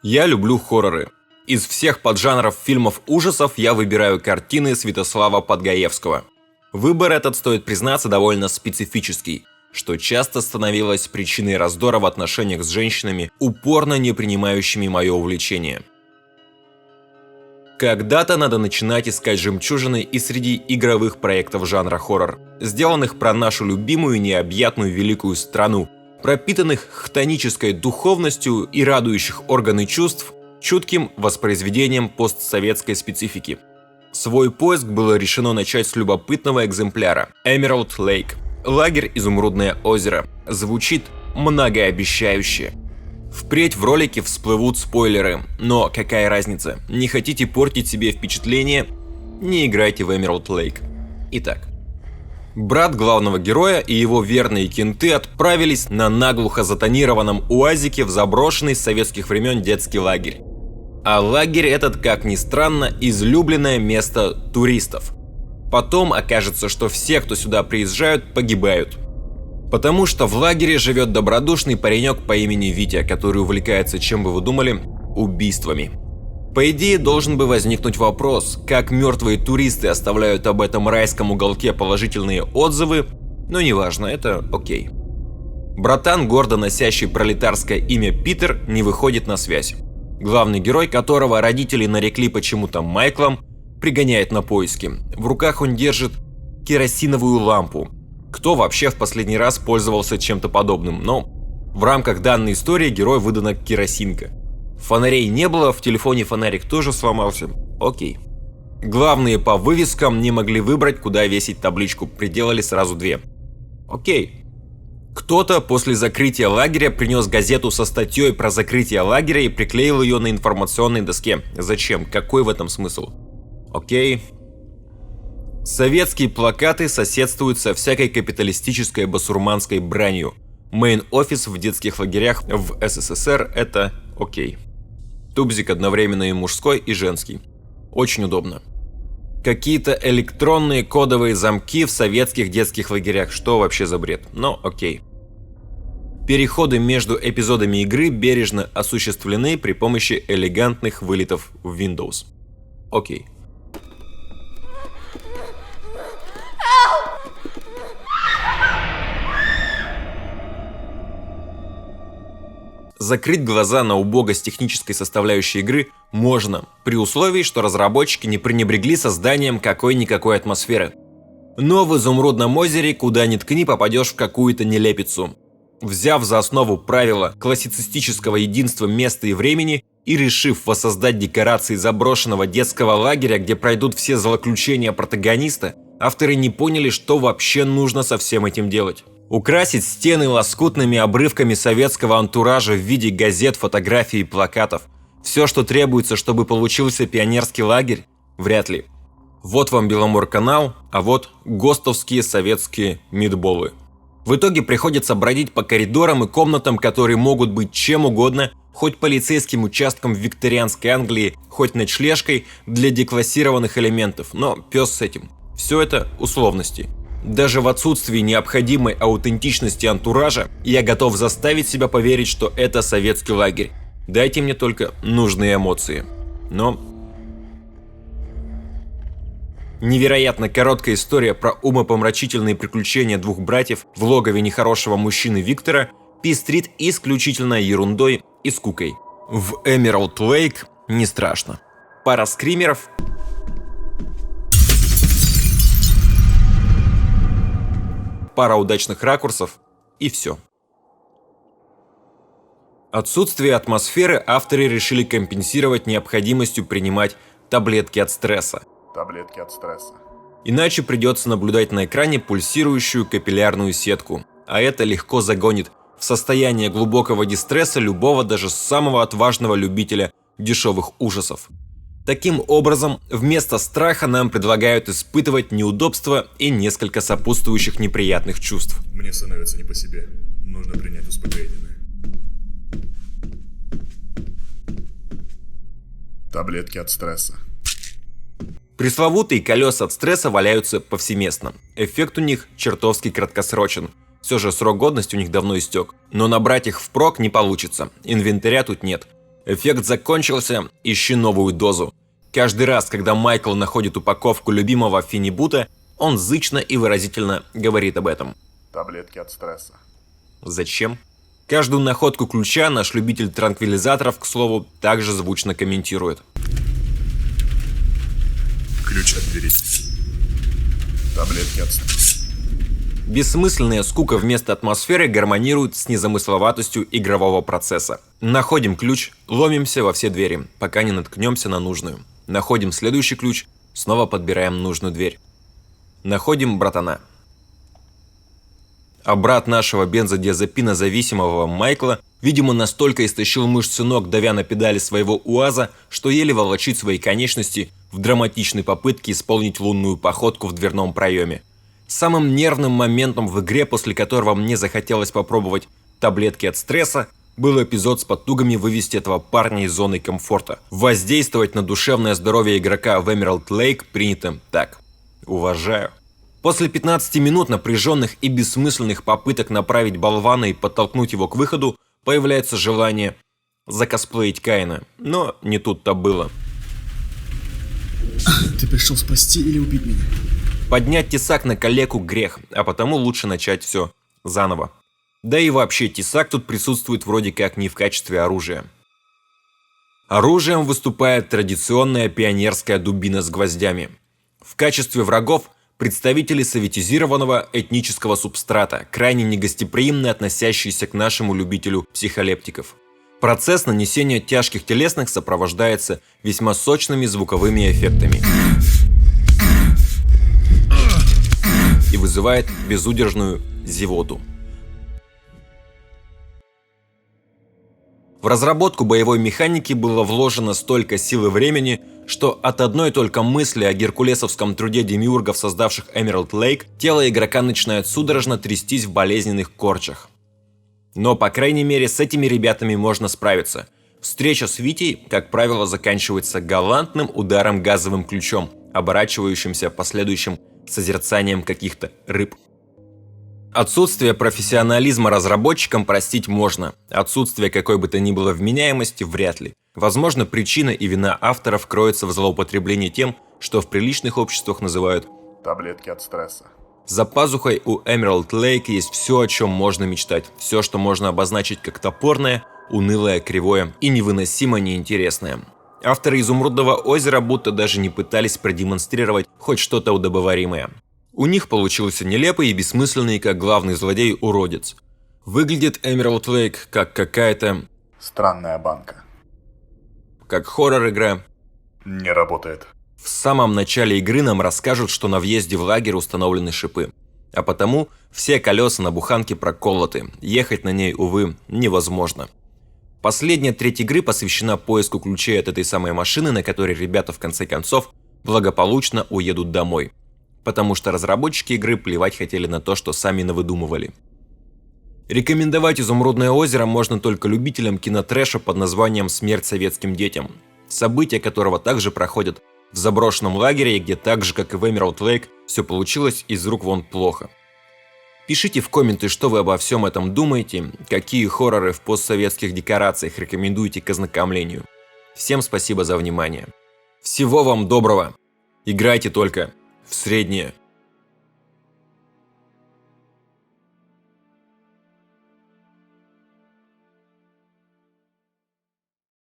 Я люблю хорроры. Из всех поджанров фильмов ужасов я выбираю картины Святослава Подгаевского. Выбор этот, стоит признаться, довольно специфический, что часто становилось причиной раздора в отношениях с женщинами, упорно не принимающими мое увлечение. Когда-то надо начинать искать жемчужины и среди игровых проектов жанра хоррор, сделанных про нашу любимую необъятную великую страну, пропитанных хтонической духовностью и радующих органы чувств чутким воспроизведением постсоветской специфики. Свой поиск было решено начать с любопытного экземпляра – Emerald Lake. Лагерь «Изумрудное озеро». Звучит многообещающе. Впредь в ролике всплывут спойлеры, но какая разница? Не хотите портить себе впечатление? Не играйте в Emerald Lake. Итак. Брат главного героя и его верные кенты отправились на наглухо затонированном УАЗике в заброшенный с советских времен детский лагерь. А лагерь этот, как ни странно, излюбленное место туристов. Потом окажется, что все, кто сюда приезжают, погибают. Потому что в лагере живет добродушный паренек по имени Витя, который увлекается, чем бы вы думали, убийствами. По идее, должен бы возникнуть вопрос, как мертвые туристы оставляют об этом райском уголке положительные отзывы, но неважно, это окей. Братан, гордо носящий пролетарское имя Питер, не выходит на связь. Главный герой, которого родители нарекли почему-то Майклом, пригоняет на поиски. В руках он держит керосиновую лампу. Кто вообще в последний раз пользовался чем-то подобным? Но в рамках данной истории герою выдана керосинка. Фонарей не было, в телефоне фонарик тоже сломался. Окей. Главные по вывескам не могли выбрать, куда весить табличку, приделали сразу две. Окей. Кто-то после закрытия лагеря принес газету со статьей про закрытие лагеря и приклеил ее на информационной доске. Зачем? Какой в этом смысл? Окей. Советские плакаты соседствуют со всякой капиталистической басурманской бранью. Мейн-офис в детских лагерях в СССР – это окей. Тубзик одновременно и мужской, и женский. Очень удобно. Какие-то электронные кодовые замки в советских детских лагерях. Что вообще за бред? Но окей. Переходы между эпизодами игры бережно осуществлены при помощи элегантных вылетов в Windows. Окей. Закрыть глаза на убогость технической составляющей игры можно, при условии, что разработчики не пренебрегли созданием какой-никакой атмосферы. Но в «Изумрудном озере» куда ни ткни попадешь в какую-то нелепицу. Взяв за основу правила классицистического единства места и времени и решив воссоздать декорации заброшенного детского лагеря, где пройдут все злоключения протагониста, авторы не поняли, что вообще нужно со всем этим делать. Украсить стены лоскутными обрывками советского антуража в виде газет, фотографий и плакатов. Все, что требуется, чтобы получился пионерский лагерь? Вряд ли. Вот вам Беломор-канал, а вот ГОСТовские советские митболы. В итоге приходится бродить по коридорам и комнатам, которые могут быть чем угодно, хоть полицейским участком в викторианской Англии, хоть ночлежкой для деклассированных элементов, но пес с этим. Все это условности. Даже в отсутствии необходимой аутентичности антуража я готов заставить себя поверить, что это советский лагерь. Дайте мне только нужные эмоции. Но невероятно короткая история про умопомрачительные приключения двух братьев в логове нехорошего мужчины Виктора пестрит исключительно ерундой и скукой. В Emerald Lake не страшно. Пара скримеров, пара удачных ракурсов и все. Отсутствие атмосферы авторы решили компенсировать необходимостью принимать таблетки от стресса. Иначе придется наблюдать на экране пульсирующую капиллярную сетку, а это легко загонит в состояние глубокого дистресса любого, даже самого отважного любителя дешевых ужасов. Таким образом, вместо страха нам предлагают испытывать неудобства и несколько сопутствующих неприятных чувств. Мне становится не по себе. Нужно принять успокоительное. Таблетки от стресса. Пресловутые колеса от стресса валяются повсеместно. Эффект у них чертовски краткосрочен. Все же срок годности у них давно истек. Но набрать их впрок не получится. Инвентаря тут нет. Эффект закончился, ищи новую дозу. Каждый раз, когда Майкл находит упаковку любимого фенибута, он зычно и выразительно говорит об этом. Таблетки от стресса. Зачем? Каждую находку ключа наш любитель транквилизаторов, к слову, также звучно комментирует. Ключ от двери. Таблетки от стресса. Бессмысленная скука вместо атмосферы гармонирует с незамысловатостью игрового процесса. Находим ключ, ломимся во все двери, пока не наткнемся на нужную. Находим следующий ключ, снова подбираем нужную дверь. Находим братана. А брат нашего бензодиазепинозависимого Майкла, видимо, настолько истощил мышцы ног, давя на педали своего УАЗа, что еле волочит свои конечности в драматичной попытке исполнить лунную походку в дверном проеме. Самым нервным моментом в игре, после которого мне захотелось попробовать таблетки от стресса, был эпизод с потугами вывести этого парня из зоны комфорта. Воздействовать на душевное здоровье игрока в Эмералд Лейк принято так. Уважаю. После 15 минут напряженных и бессмысленных попыток направить болвана и подтолкнуть его к выходу, появляется желание закосплеить Каина. Но не тут-то было. Ты пришел спасти или убить меня? Поднять тесак на калеку грех, а потому лучше начать все заново. Да и вообще тесак тут присутствует вроде как не в качестве оружия. Оружием выступает традиционная пионерская дубина с гвоздями. В качестве врагов представители советизированного этнического субстрата, крайне негостеприимно относящиеся к нашему любителю психолептиков. Процесс нанесения тяжких телесных сопровождается весьма сочными звуковыми эффектами и вызывает безудержную зевоту. В разработку боевой механики было вложено столько сил и времени, что от одной только мысли о геркулесовском труде демиургов, создавших Эмералд Лейк, тело игрока начинает судорожно трястись в болезненных корчах. Но, по крайней мере, с этими ребятами можно справиться. Встреча с Витей, как правило, заканчивается галантным ударом газовым ключом, оборачивающимся последующим созерцанием каких-то рыб. Отсутствие профессионализма разработчикам простить можно, отсутствие какой бы то ни было вменяемости вряд ли. Возможно, причина и вина авторов кроется в злоупотреблении тем, что в приличных обществах называют Таблетки от стресса. За пазухой у Эмералд Лейк есть все, о чем можно мечтать, все, что можно обозначить как топорное, унылое, кривое и невыносимо неинтересное. Авторы Изумрудного озера будто даже не пытались продемонстрировать хоть что-то удобоваримое. У них получился нелепый и бессмысленный, как главный злодей, уродец. Выглядит Эмералд Лейк как какая-то... Странная банка. как хоррор-игра. Не работает. В самом начале игры нам расскажут, что на въезде в лагерь установлены шипы. А потому все колеса на буханке проколоты, ехать на ней, увы, невозможно. Последняя треть игры посвящена поиску ключей от этой самой машины, на которой ребята в конце концов благополучно уедут домой. Потому что разработчики игры плевать хотели на то, что сами навыдумывали. Рекомендовать «Изумрудное озеро» можно только любителям кинотрэша под названием «Смерть советским детям», события которого также проходят в заброшенном лагере, где так же, как и в Эмералд Лейк, все получилось из рук вон плохо. Пишите в комменты, что вы обо всем этом думаете, какие хорроры в постсоветских декорациях рекомендуете к ознакомлению. Всем спасибо за внимание. Всего вам доброго. Играйте только в среднее.